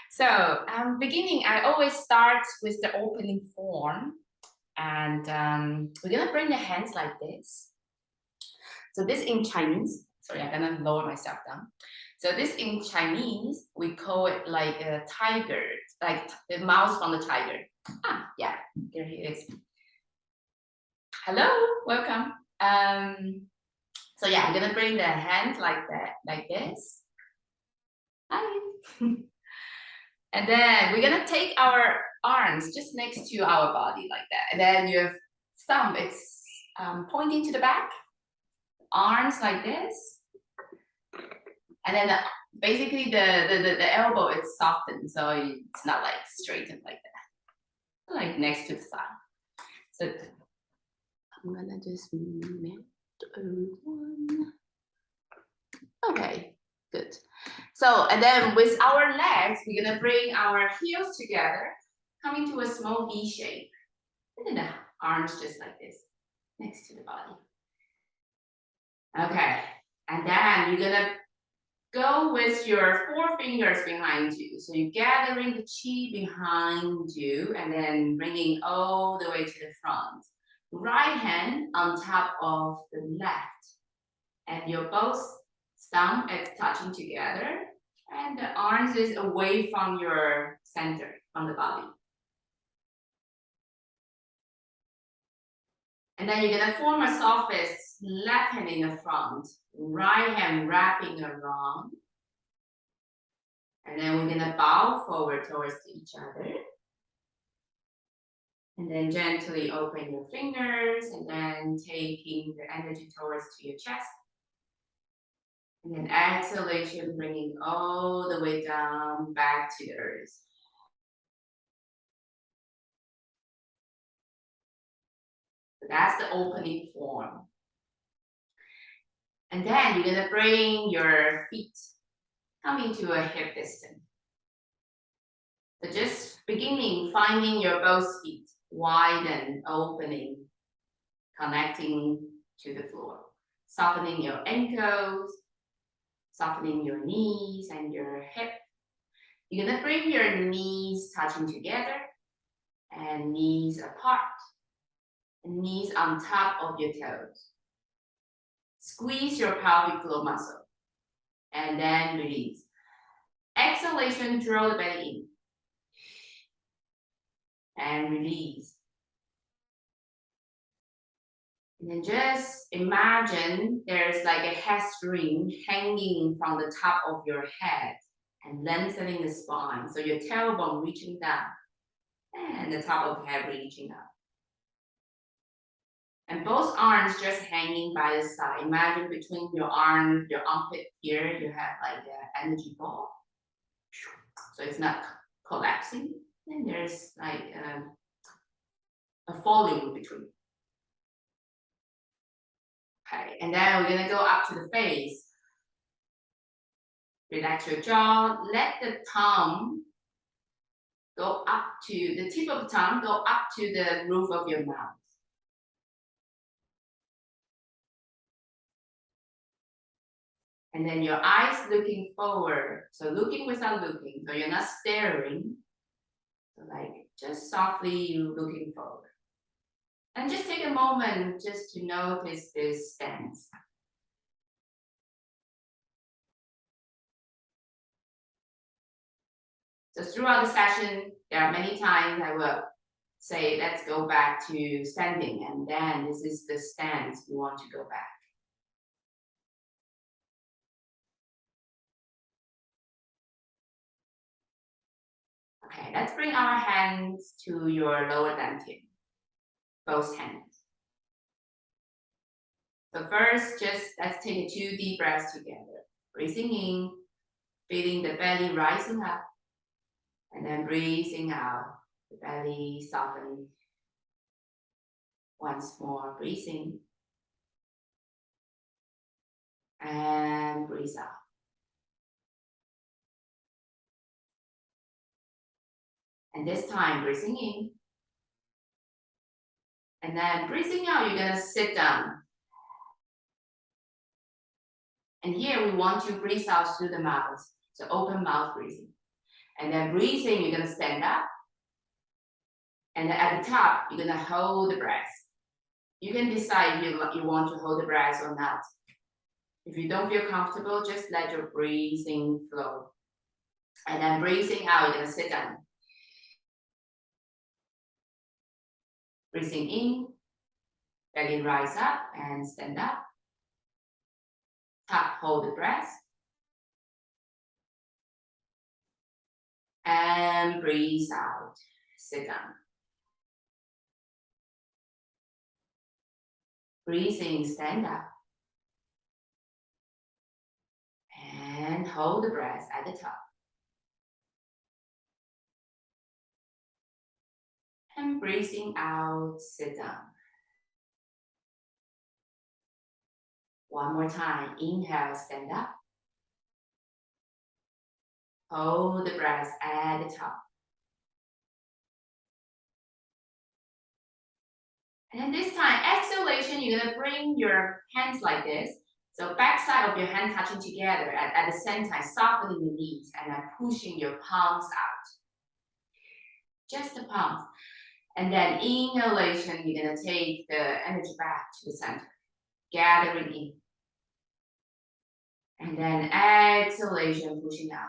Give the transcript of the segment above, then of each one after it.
So beginning, I always start with the opening form, and we're gonna bring the hands like this. So this in Chinese, sorry, I'm gonna lower myself down. So this in Chinese, we call it like a tiger, like the mouse from the tiger. Ah, yeah, there he is. Hello, welcome. So yeah, I'm gonna bring the hand like that, like this. Hi. And then we're gonna take our arms just next to our body like that. And then your thumb, it's pointing to the back, arms like this. And then basically the elbow, it's softened, so it's not like straightened like that. Like next to the thigh. So I'm gonna just make one. Okay, good. So, and then with our legs, we're gonna bring our heels together, coming to a small V shape. And then the arms just like this, next to the body. Okay, and then you're gonna go with your 4 fingers behind you. So you're gathering the chi behind you and then bringing all the way to the front. Right hand on top of the left. And your both thumb is touching together. And the arms is away from your center, from the body. And then you're gonna form a soft fist, left hand in the front, right hand wrapping around. And then we're gonna bow forward towards each other. And then gently open your fingers and then taking the energy towards to your chest. And then exhalation, bringing all the way down back to the earth. So that's the opening form. And then you're gonna bring your feet coming to a hip distance. So just beginning, finding your both feet, widen, opening, connecting to the floor. Softening your ankles, softening your knees and your hip. You're gonna bring your knees touching together and knees apart, and knees on top of your toes. Squeeze your pelvic floor muscle and then release. Exhalation, draw the belly in and release. And then just imagine there's like a head string hanging from the top of your head and lengthening the spine. So your tailbone reaching down and the top of the head reaching up. And both arms just hanging by the side. Imagine between your arm, your armpit here, you have like an energy ball. So it's not collapsing. And there's like a volume between. Okay, and then we're gonna go up to the face. Relax your jaw, let the tongue go up to, the tip of the tongue go up to the roof of your mouth. And then your eyes looking forward. So looking without looking, so you're not staring. So like just softly looking forward. And just take a moment just to notice this stance. So throughout the session, there are many times I will say, let's go back to standing. And then this is the stance we want to go back. Okay, let's bring our hands to your lower dantian, both hands. So first, just let's take 2 deep breaths together. Breathing in, feeling the belly rising up, and then breathing out, the belly softening. Once more, breathing, and breathe out. And this time, breathing in. And then breathing out, you're gonna sit down. And here we want to breathe out through the mouth. So open mouth breathing. And then breathing, you're gonna stand up. And then at the top, you're gonna hold the breath. You can decide if you want to hold the breath or not. If you don't feel comfortable, just let your breathing flow. And then breathing out, you're gonna sit down. Breathing in, belly rise up and stand up. Top, hold the breath. And breathe out, sit down. Breathe in, stand up. And hold the breath at the top. And breathing out, sit down. One more time, inhale, stand up. Hold the breath at the top. And then this time, exhalation, you're gonna bring your hands like this. So back side of your hand touching together at the same time, softening the knees and then pushing your palms out. Just the palms. And then inhalation, you're gonna take the energy back to the center, gathering in. And then exhalation, pushing out.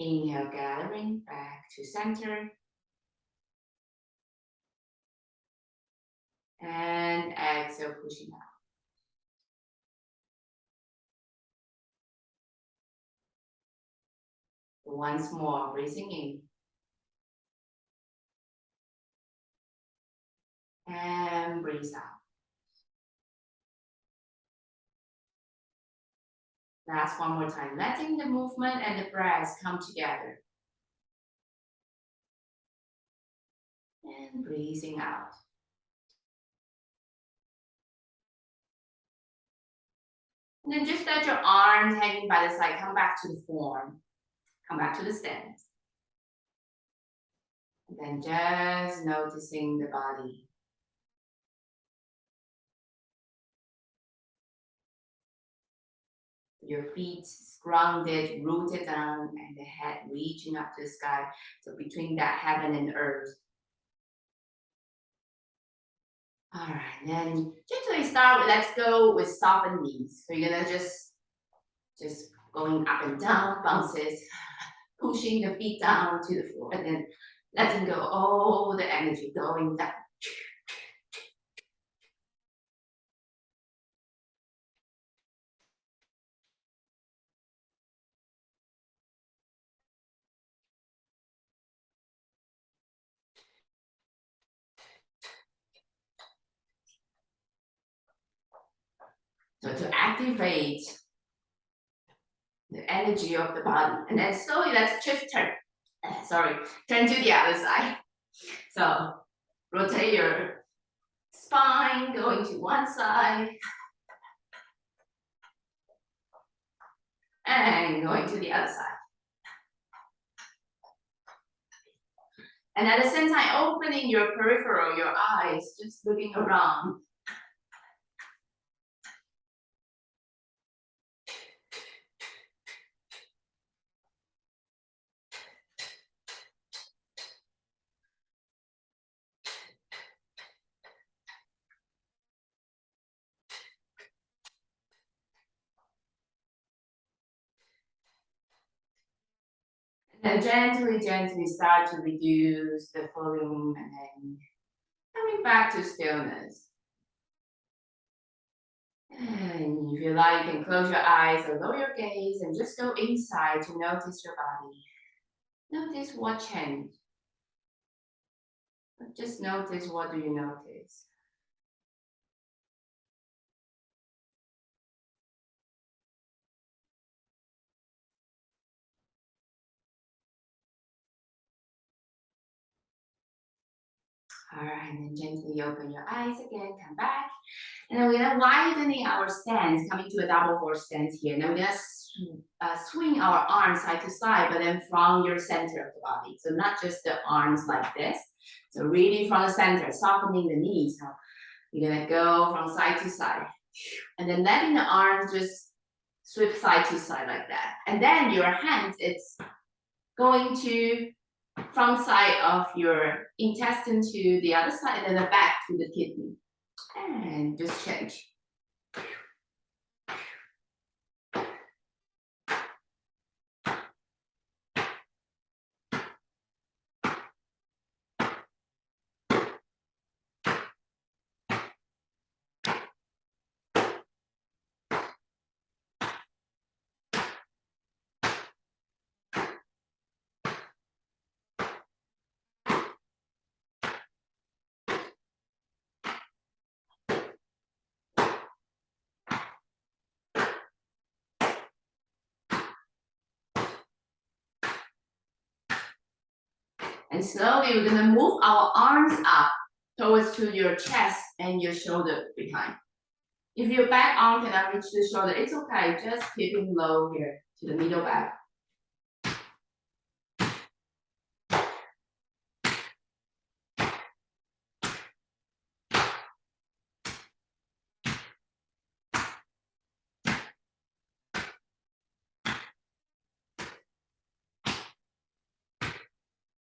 Inhale, gathering back to center. And exhale, pushing out. Once more, breathing in. And breathe out. Last one more time, letting the movement and the breath come together. And breathing out. And then just let your arms hanging by the side, come back to the form. Come back to the stance. And then just noticing the body. Your feet grounded, rooted down, and the head reaching up to the sky. So between that heaven and earth. All right, then gently start. Let's go with softened knees. So you're gonna just going up and down, bounces, pushing the feet down to the floor, and then letting go all the energy going down. So to activate the energy of the body, and then slowly let's just turn to the other side. So rotate your spine, going to one side, and going to the other side. And at the same time, opening your peripheral, your eyes, just looking around. And then gently start to reduce the volume and then coming back to stillness. And if you like, you can close your eyes or lower your gaze and just go inside to notice your body. Notice what changed. Just notice, what do you notice? All right, and then gently open your eyes again, come back. And then we're gonna widening our stance, coming to a double horse stance here. Now we're gonna swing our arms side to side, but then from your center of the body. So not just the arms like this. So really from the center, softening the knees. So you're gonna go from side to side. And then letting the arms just sweep side to side like that. And then your hands, it's going to front side of your intestine to the other side and then the back to the kidney. And just change. And slowly we're gonna move our arms up towards to your chest and your shoulder behind. If your back arm cannot reach the shoulder, it's okay. Just keeping low here to the middle back.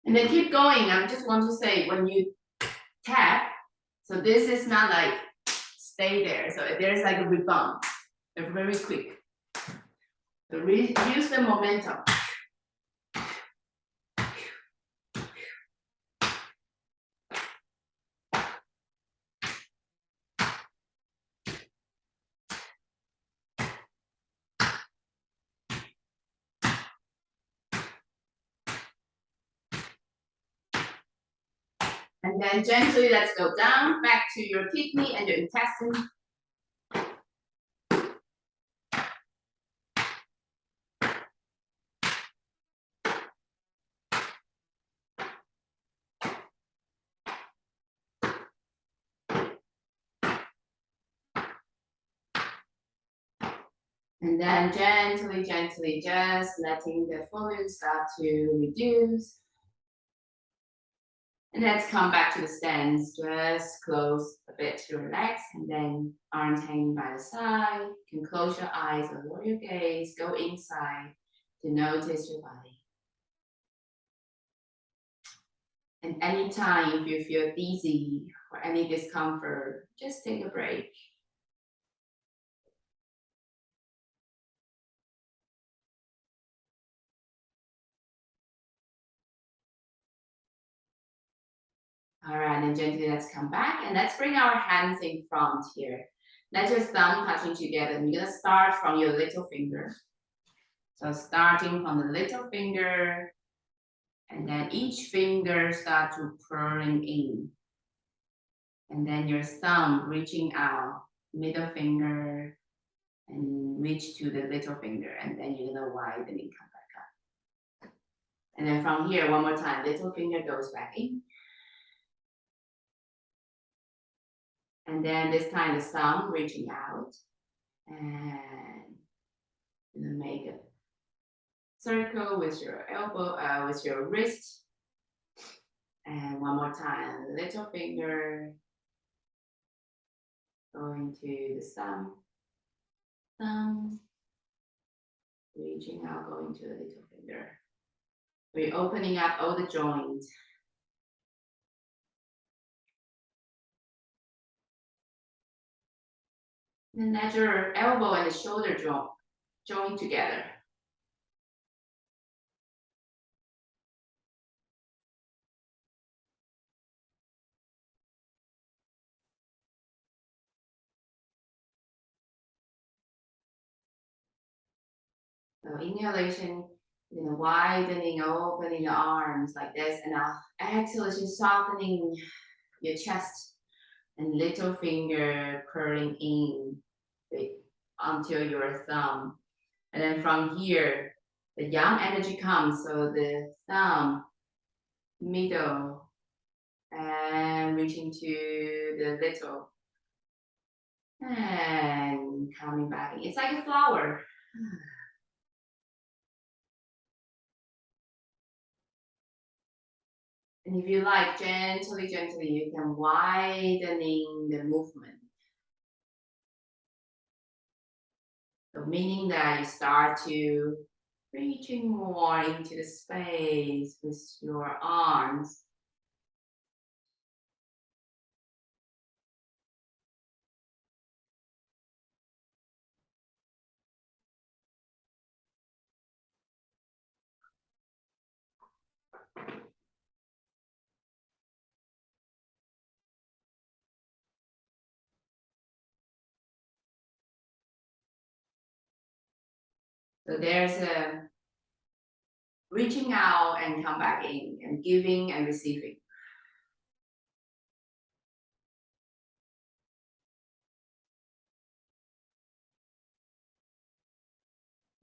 And then keep going. I just want to say when you tap, so this is not like stay there. So there's like a rebound. They're very quick. So use the momentum. And then gently let's go down, back to your kidney and your intestine. And then gently, gently, just letting the volume start to reduce. And let's come back to the stance. Just close a bit your legs and then arms hanging by the side. You can close your eyes or lower your gaze. Go inside to notice your body. And anytime if you feel dizzy or any discomfort, just take a break. All right, and gently let's come back and let's bring our hands in front here. Let your thumb touching together. And you're gonna start from your little finger. So starting from the little finger, and then each finger start to curling in. And then your thumb reaching out, middle finger, and reach to the little finger. And then you're gonna widen and come back up. And then from here, one more time, little finger goes back in. And then this time the thumb reaching out. And then make a circle with your elbow, with your wrist. And one more time, little finger going to the thumb, reaching out, going to the little finger. We're opening up all the joints. And let your elbow and the shoulder join together. So inhalation, widening, opening the arms like this, and exhalation, softening your chest, and little finger curling in until your thumb. And then from here, the yang energy comes, so the thumb, middle, and reaching to the little, and coming back. It's like a flower. And if you like, gently, gently, you can widening the movement. So meaning that you start to reaching more into the space with your arms. So there's a reaching out and come back in, and giving and receiving.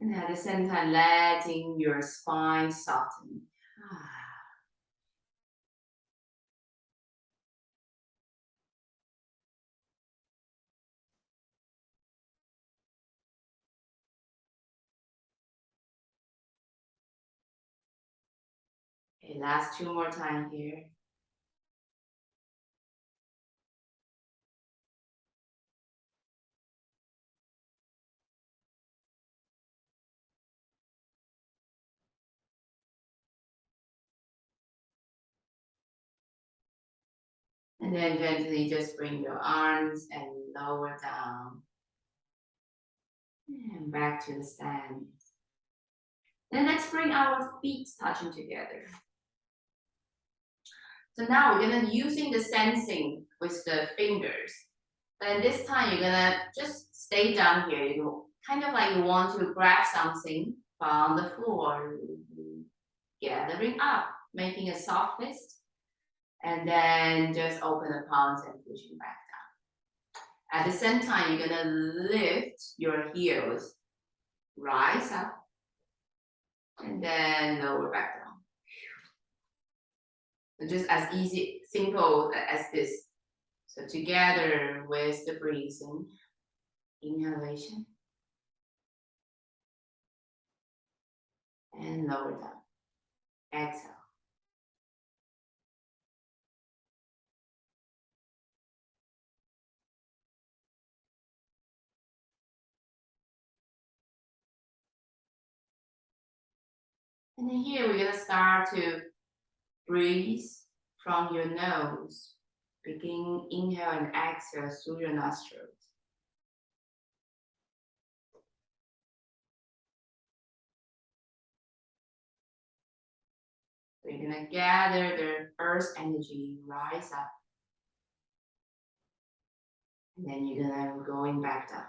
And at the same time, letting your spine soften. Okay, last 2 more times here. And then gently just bring your arms and lower down. And back to the stand. Then let's bring our feet touching together. So now we're gonna using the sensing with the fingers. And this time you're gonna just stay down here. You kind of like you want to grab something from the floor, gathering up, making a soft fist, and then just open the palms and pushing back down. At the same time, you're gonna lift your heels, rise up, and then lower back down. So just as easy, simple as this. So together with the breathing, inhalation, and lower down. Exhale. And then here we're gonna start to breathe from your nose. Begin inhale and exhale through your nostrils. So you're gonna gather the earth energy, rise up. And then you're gonna going back down.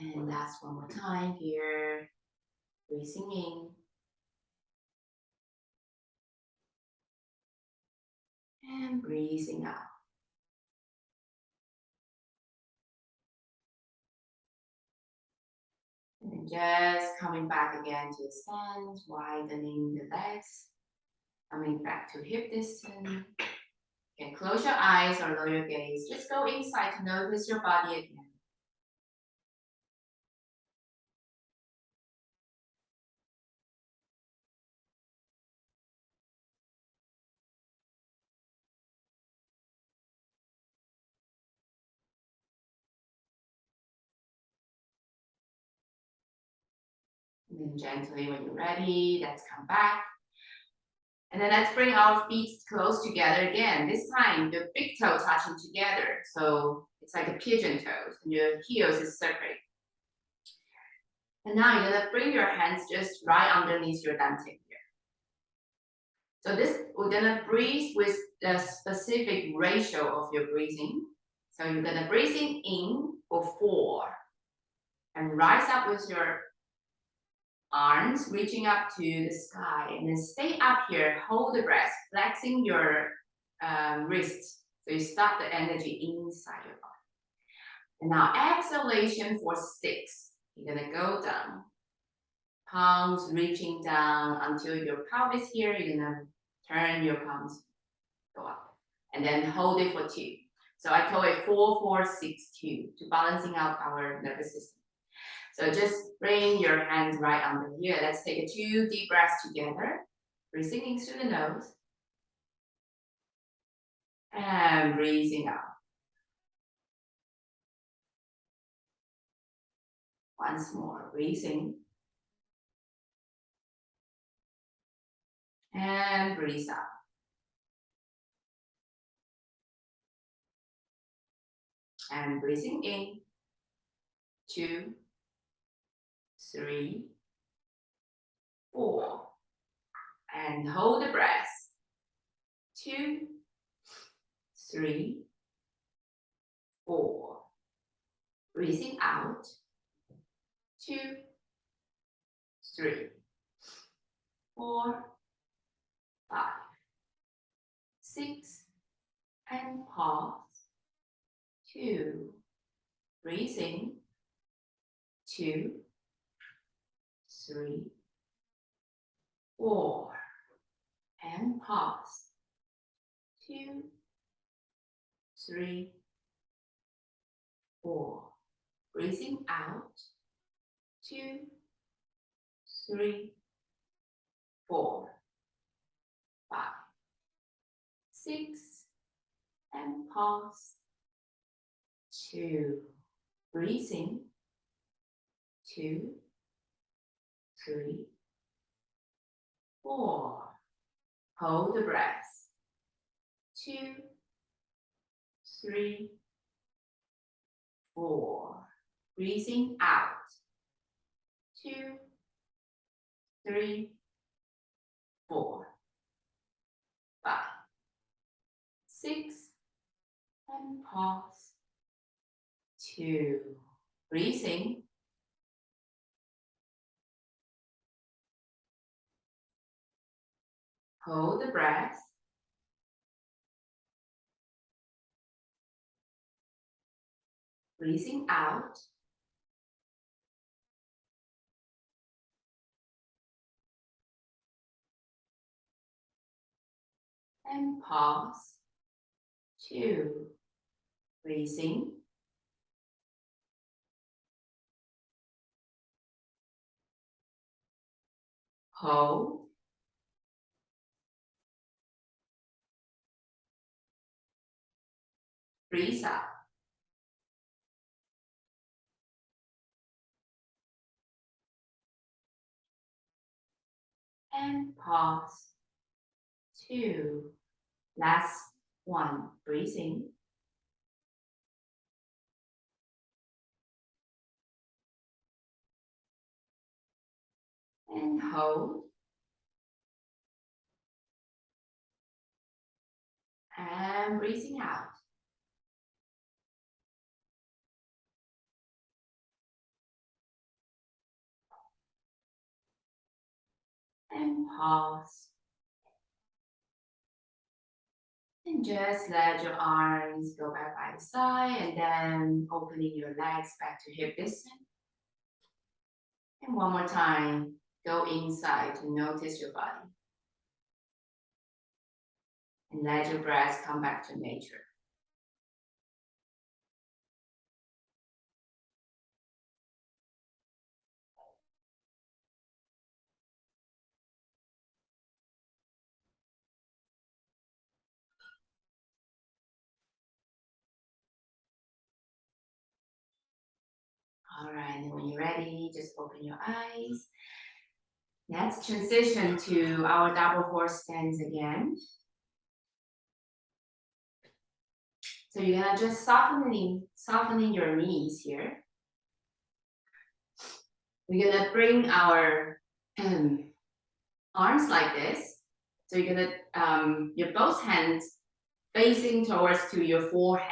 And last one more time here. Breathing in. And breathing out. And then just coming back again to the stand, widening the legs. Coming back to hip distance. You can close your eyes or lower your gaze. Just go inside to notice your body again. And then gently, when you're ready, let's come back. And then let's bring our feet close together again. This time, the big toe touching together. So it's like a pigeon toes, and your heels is separate. And now you're gonna bring your hands just right underneath your dantian here. So this, we're gonna breathe with the specific ratio of your breathing. So you're gonna breathing in for 4, and rise up with your Arms reaching up to the sky, and then stay up here, hold the breath, flexing your wrists. So you stop the energy inside your body. And now exhalation for 6. You're gonna go down. Palms reaching down until your pelvis here. You're gonna turn your palms, go up. And then hold it for 2. So I call it 4-4-6-2 to balancing out our nervous system. So just bring your hands right under here. Let's take 2 deep breaths together. Breathing in through the nose. And breathing out. Once more, breathing. And breathe out. And breathing in. 2, 3, 4. And hold the breath. 2, 3, 4. Breathing out. 2, 3, 4, 5, 6, and pause. 2. Breathing. 2, 3, 4. And pause. 2, 3, 4. Breathing out. 2, 3, 4, 5, 6, and pause. 2. Breathing. 2, 3, 4. Hold the breath. 2, 3, 4. Breathing out. 2, 3, 4, 5, 6, and pause. 2. Breathing. 2. Hold the breath. Breathing out. And pause. 2. Breathing. Hold. Breathe out. And pause. 2. Last one. Breathing. And hold. And breathing out. And pause. And just let your arms go back by the side and then opening your legs back to hip distance. And one more time, go inside to notice your body. And let your breath come back to nature. All right, and when you're ready, just open your eyes. Let's transition to our double horse stance again. So you're gonna just softening your knees here. We're gonna bring our arms like this. So you're gonna your both hands facing towards to your forehead.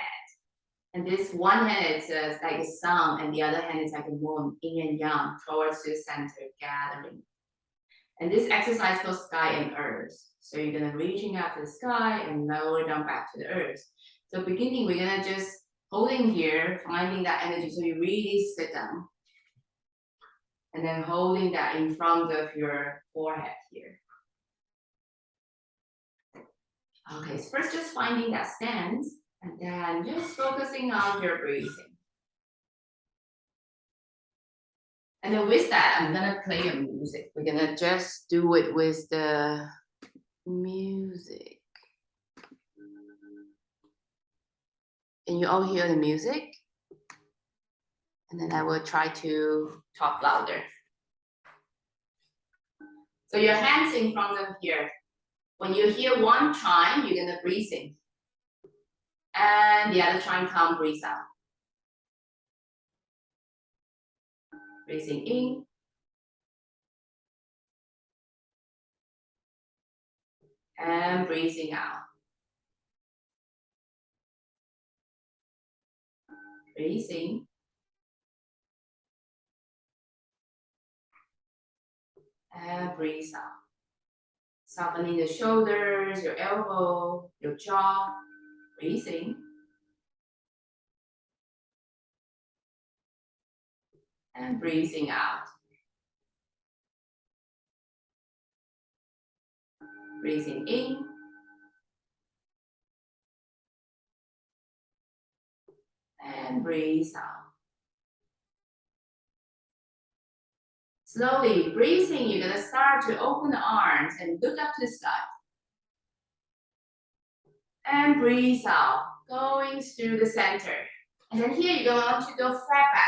And this one hand is like a sun, and the other hand is like a moon, yin and yang, towards the center, gathering. And this exercise goes sky and earth. So you're gonna reaching out to the sky and lower down back to the earth. So beginning, we're gonna just holding here, finding that energy. So you really sit down. And then holding that in front of your forehead here. Okay, so first just finding that stance, and then just focusing on your breathing. And then with that, I'm gonna play a music. We're gonna just do it with the music. Can you all hear the music? And then I will try to talk louder. So your hands in front of here. When you hear one chime, you're gonna breathe in. And the other chime come, breathe out. Breathing in. And breathing out. Breathing. And breathe out. Softening the shoulders, your elbow, your jaw. Breathing. And breathing out. Breathing in. And breathe out. Slowly breathing, you're gonna start to open the arms and look up to the sky. And breathe out, going through the center. And then here you're going to go flat back,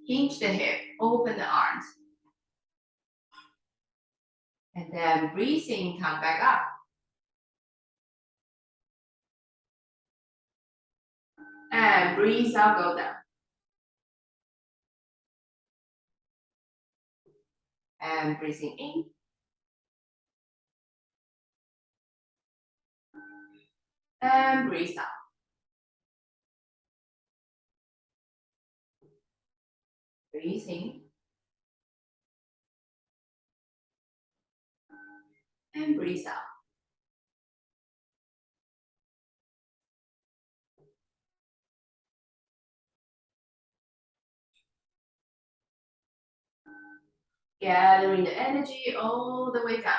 hinge the hip, open the arms. And then breathing, come back up. And breathe out, go down. And breathing in. And breathe out. Breathing. And breathe out. Gathering the energy all the way down.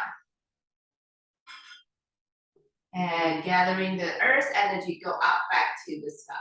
And gathering the earth energy, go up back to the sky.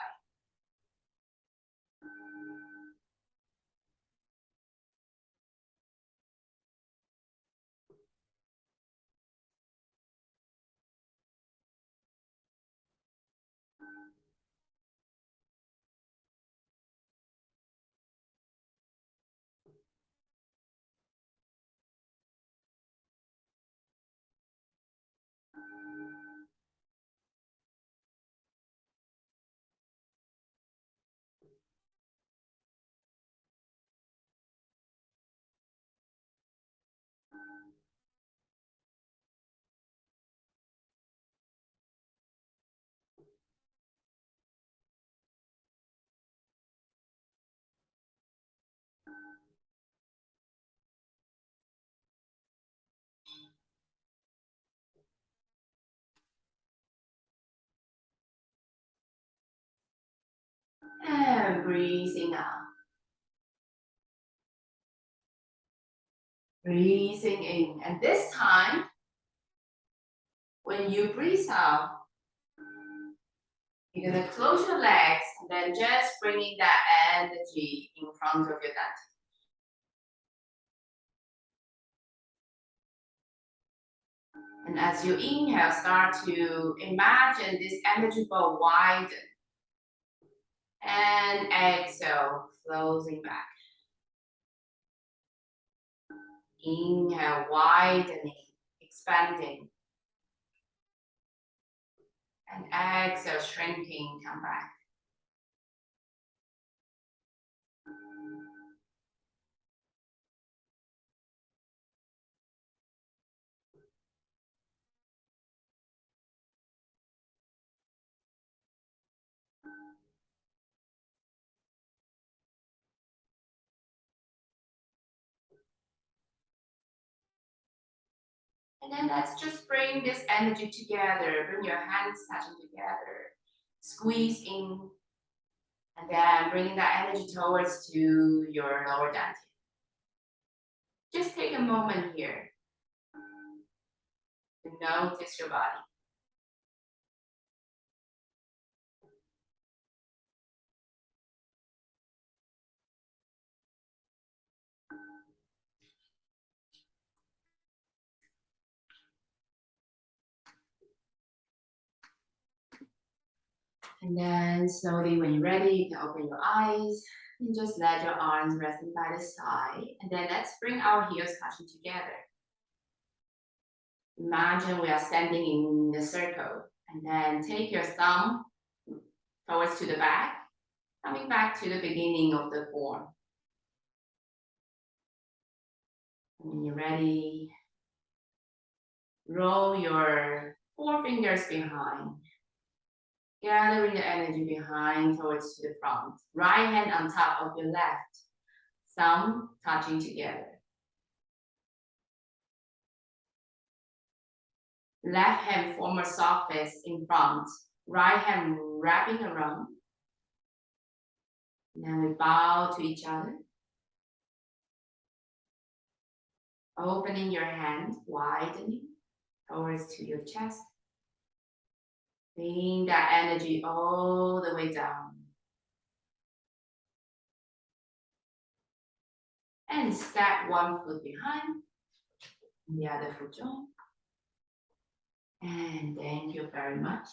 And breathing out. Breathing in. And this time, when you breathe out, you're gonna close your legs and then just bringing that energy in front of your gut. And as you inhale, start to imagine this energy ball widen. And exhale, closing back. Inhale, widening, expanding. And exhale, shrinking, come back. And then let's just bring this energy together. Bring your hands touching together. Squeeze in. And then bringing that energy towards to your lower dantian. Just take a moment here to notice your body. And then slowly when you're ready, you can open your eyes and just let your arms resting by the side. And then let's bring our heels touching together. Imagine we are standing in the circle, and then take your thumb towards to the back, coming back to the beginning of the form. When you're ready, roll your forefingers behind, gathering the energy behind towards to the front. Right hand on top of your left, thumb touching together. Left hand form a soft fist in front, right hand wrapping around. Then we bow to each other. Opening your hand, widening towards to your chest. Bring that energy all the way down. And step one foot behind, the other foot join. And thank you very much.